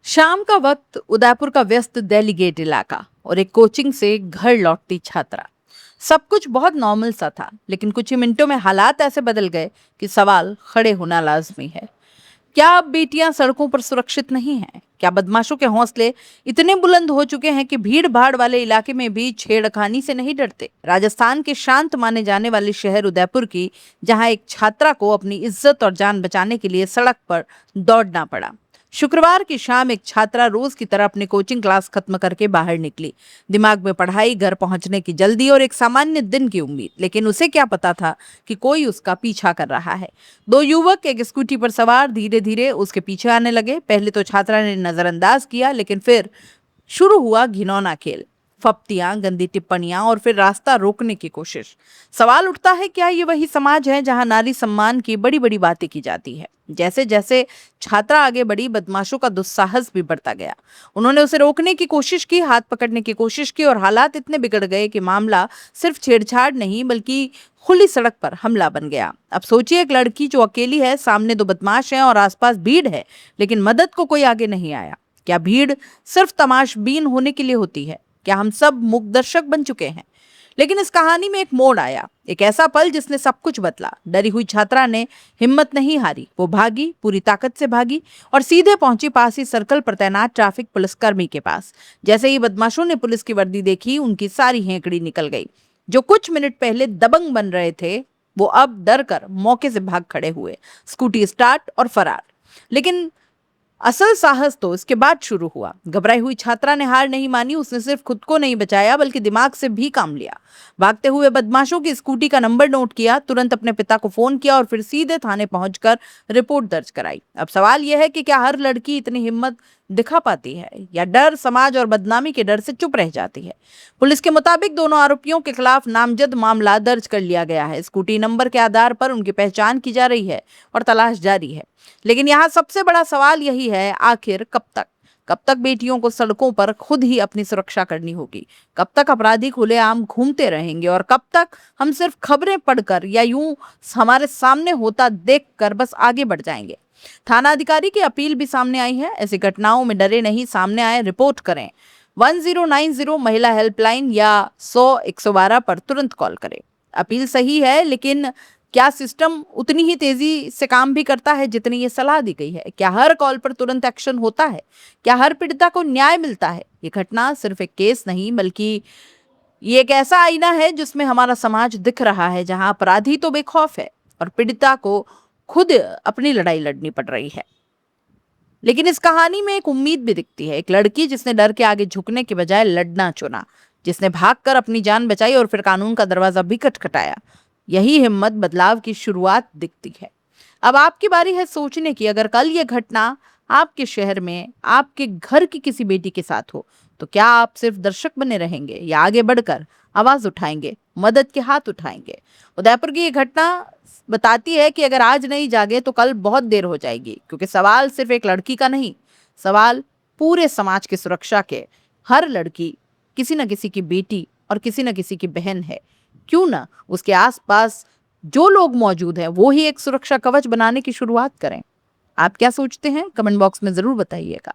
शाम का वक्त उदयपुर का व्यस्त दिल्ली गेट इलाका और एक कोचिंग से घर लौटती छात्रा। सब कुछ बहुत नॉर्मल सा था, लेकिन कुछ ही मिनटों में हालात ऐसे बदल गए कि सवाल खड़े होना लाजमी है। क्या अब बेटियां सड़कों पर सुरक्षित नहीं हैं? क्या बदमाशों के हौसले इतने बुलंद हो चुके हैं कि भीड़ भाड़ वाले इलाके में भी छेड़खानी से नहीं डरते? राजस्थान के शांत माने जाने वाले शहर उदयपुर की, जहां एक छात्रा को अपनी इज्जत और जान बचाने के लिए सड़क पर दौड़ना पड़ा। शुक्रवार की शाम एक छात्रा रोज की तरह अपनी कोचिंग क्लास खत्म करके बाहर निकली। दिमाग में पढ़ाई, घर पहुंचने की जल्दी और एक सामान्य दिन की उम्मीद। लेकिन उसे क्या पता था कि कोई उसका पीछा कर रहा है। दो युवक एक स्कूटी पर सवार धीरे धीरे उसके पीछे आने लगे। पहले तो छात्रा ने नजरअंदाज किया, लेकिन फिर शुरू हुआ घिनौना खेल। फप्तियां, गंदी टिप्पणियां और फिर रास्ता रोकने की कोशिश। सवाल उठता है, क्या ये वही समाज है जहां नारी सम्मान की बड़ी बड़ी बातें की जाती है? जैसे जैसे छात्रा आगे बढ़ी, बदमाशों का दुस्साहस भी बढ़ता गया। उन्होंने उसे रोकने की कोशिश की, हाथ पकड़ने की कोशिश की और हालात इतने बिगड़ गए कि मामला सिर्फ छेड़छाड़ नहीं बल्कि खुली सड़क पर हमला बन गया। अब सोचिए, एक लड़की जो अकेली है, सामने दो बदमाश हैं और आसपास भीड़ है, लेकिन मदद को कोई आगे नहीं आया। क्या भीड़ सिर्फ तमाशबीन होने के लिए होती है? क्या हम सब मूक दर्शक बन चुके हैं? लेकिन इस कहानी में एक मोड़ आया, एक ऐसा पल जिसने सब कुछ बदला। डरी हुई छात्रा ने हिम्मत नहीं हारी। वो भागी, पूरी ताकत से भागी और सीधे पहुंची पास ही सर्कल पर तैनात ट्रैफिक पुलिसकर्मी के पास। जैसे ही बदमाशों ने पुलिस की वर्दी देखी, उनकी सारी हेकड़ी निकल गई। जो कुछ मिनट पहले दबंग बन रहे थे, वो अब डर कर मौके से भाग खड़े हुए, स्कूटी स्टार्ट और फरार। लेकिन असल साहस तो इसके बाद शुरू हुआ। घबराई हुई छात्रा ने हार नहीं मानी। उसने सिर्फ खुद को नहीं बचाया बल्कि दिमाग से भी काम लिया। भागते हुए बदमाशों की स्कूटी का नंबर नोट किया, तुरंत अपने पिता को फोन किया और फिर सीधे थाने पहुंचकर रिपोर्ट दर्ज कराई। अब सवाल यह है कि क्या हर लड़की इतनी हिम्मत दिखा पाती है, या डर, समाज और बदनामी के डर से चुप रह जाती है? पुलिस के मुताबिक दोनों आरोपियों के खिलाफ नामजद मामला दर्ज कर लिया गया है। स्कूटी नंबर के आधार पर उनकी पहचान की जा रही है और तलाश जारी है। लेकिन यहाँ सबसे बड़ा सवाल यही है, आखिर कब तक? कब तक बेटियों को सड़कों पर खुद ही अपनी सुरक्षा करनी होगी? कब तक अपराधी खुलेआम घूमते रहेंगे? और कब तक हम सिर्फ खबरें पढ़कर या यूं हमारे सामने होता देखकर बस आगे बढ़ जाएंगे? थाना अधिकारी की अपील भी सामने आई है। ऐसी घटनाओं में डरे नहीं, सामने आए, रिपोर्ट करें। 1090 महिला हेल्पलाइन या 100 112 पर तुरंत कॉल करें। अपील सही है, लेकिन क्या सिस्टम उतनी ही तेजी से काम भी करता है जितनी ये सलाह दी गई है? क्या हर कॉल पर तुरंत एक्शन होता है? क्या हर पीड़िता को न्याय मिलता है? ये घटना सिर्फ एक केस नहीं, बल्कि ये एक ऐसा आईना है जिसमें हमारा समाज दिख रहा है, जहां अपराधी तो बेखौफ है और पीड़िता को खुद अपनी लड़ाई लड़नी पड़ रही है। लेकिन इस कहानी में एक उम्मीद भी दिखती है। एक लड़की जिसने डर के आगे झुकने के बजाय लड़ना चुना, जिसने भागकर अपनी जान बचाई और फिर कानून का दरवाजा भी खटखटाया। यही हिम्मत बदलाव की शुरुआत दिखती है। अब आपकी बारी है सोचने की, अगर कल ये घटना आपके शहर में, आपके घर की किसी बेटी के साथ हो, तो क्या आप सिर्फ दर्शक बने रहेंगे या आगे बढ़कर आवाज उठाएंगे, मदद के हाथ उठाएंगे? उदयपुर की ये घटना बताती है कि अगर आज नहीं जागे तो कल बहुत देर हो जाएगी, क्योंकि सवाल सिर्फ एक लड़की का नहीं, सवाल पूरे समाज की सुरक्षा के। हर लड़की किसी न किसी की बेटी और किसी न किसी की बहन है। क्यों ना उसके आसपास जो लोग मौजूद हैं वो ही एक सुरक्षा कवच बनाने की शुरुआत करें। आप क्या सोचते हैं? कमेंट बॉक्स में जरूर बताइएगा।